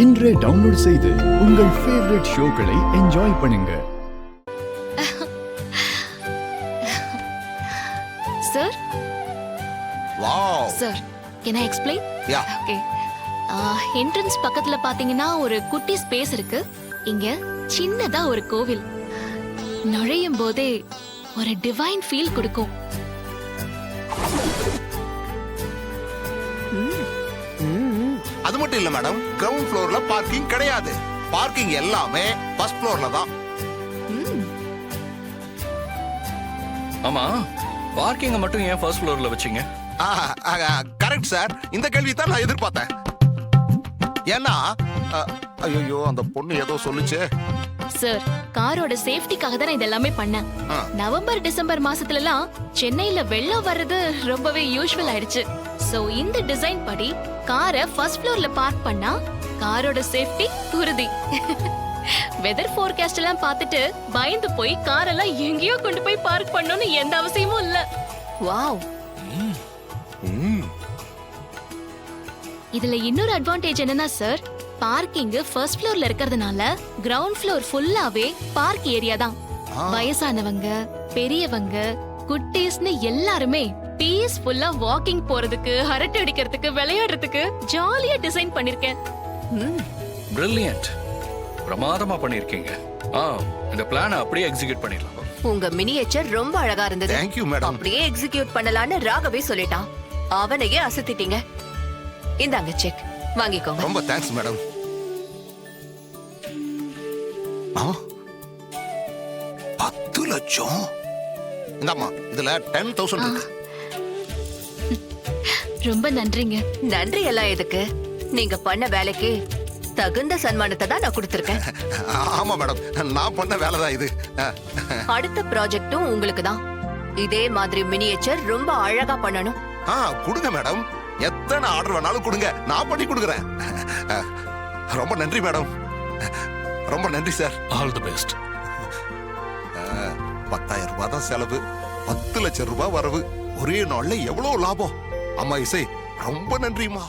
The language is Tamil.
இன்றே டவுன்லோட் செய்து உங்கள் ஃபேவரட் ஷோக்களை என்ஜாய் பண்ணுங்க. Sir wow sir can I explain? Yeah okay. Entrance பக்கத்துல பாத்தீங்கன்னா ஒரு குட்டி ஸ்பேஸ் இருக்கு. இங்க சின்னதா ஒரு கோவில். நுழையும் போதே ஒரு டிவைன் ஃபீல் கொடுக்கும். அது மட்டும் இல்ல மேடம், கிரவுண்ட் ஃப்ளோர்ல பார்க்கிங் கிடையாது. பார்க்கிங் எல்லாமே ஃபர்ஸ்ட் ஃப்ளோர்ல தான். ஆமா, பார்க்கிங்க மட்டும் ஏன் ஃபர்ஸ்ட் ஃப்ளோர்ல வச்சீங்க? கரெக்ட் சார், இந்த கேள்வி தான் நான் எதிர்பார்த்தேன். ஏன்னா ஐயோ அந்த பொண்ணு ஏதோ சொல்லுச்சு. சார், காரோட சேஃப்டிக்காக தான் நான் இதெல்லாமே பண்ணேன். நவம்பர் டிசம்பர் மாசத்துலலாம் சென்னையில வெள்ளம் வர்றது ரொம்பவே யூஷுவல் ஆயிடுச்சு. சோ இந்த டிசைன் படி காரை ஃபர்ஸ்ட் ஃப்ளோர்ல பார்க் பண்ணா காரோட சேஃப்டி உறுதி. வெதர் ஃபோர்காஸ்ட் எல்லாம் பார்த்துட்டு பயந்து போய் காரெல்லாம் எங்கேயோ கொண்டு போய் பார்க் பண்ணணும்னு எந்த அவசியமும் இல்ல. வாவ். இதுல இன்னொரு அட்வான்டேஜ் என்னன்னா சார், பார்க்கிங் ஃபர்ஸ்ட் ஃப்ளோர்ல இருக்கிறதுனால கிரவுண்ட் ஃப்ளோர் ஃபுல்லாவே பார்க் ஏரியா தான். வயசானவங்க, பெரியவங்க, குட்டீஸ்னு எல்லாருமே பீஸ்ஃபுல்லா வாக்கிங் போறதுக்கு, அரட்டை அடிக்கிறதுக்கு, விளையாடுறதுக்கு ஜாலியா டிசைன் பண்ணிருக்கேன். பிரில்லியன்ட், பிரமாதமா பண்ணிருக்கீங்க. இந்த பிளானை அப்படியே எக்ஸிக்யூட் பண்ணிடலாம். உங்க மினியேச்சர் ரொம்ப அழகா இருந்தது. Thank you madam. அப்படியே எக்ஸிக்யூட் பண்ணலாம்னு ராகவே சொல்லிட்டான். அவனையே அசத்திட்டீங்க. இந்தாங்க செக், வாங்கிக்கோங்க. ரொம்ப தேங்க்ஸ் மேடம். 10 லட்சம். இந்தாம்மா, இதுல 10,000 இருக்கு. ரொம்ப நன்றிங்க. நன்றி எல்லாம் எதுக்கு? நீங்க பண்ண வேலைக்கு தகுந்த சன்மானத்தை தான் நான் கொடுத்திருக்கேன். ஆமா மேடம், நான் பண்ண வேலை தான் இது. அடுத்த ப்ராஜெக்டும் உங்களுக்கு தான். இதே மாதிரி மினியேச்சர் ரொம்ப அழகா பண்ணணும். கொடுங்க மேடம், எத்தனை ஆர்டர் வேணாலும் கொடுங்க, நான் பண்ணி கொடுக்குறேன். ரொம்ப நன்றி மேடம், ரொம்ப நன்றி சார். All the best. 10,000 ரூபாய் தான் செலவு, 10 லட்சம் ரூபாய் வரவு. ஒரே நாள்ல எவ்வளவு லாபம். அம்மா இசை, ரொம்ப நன்றிமா.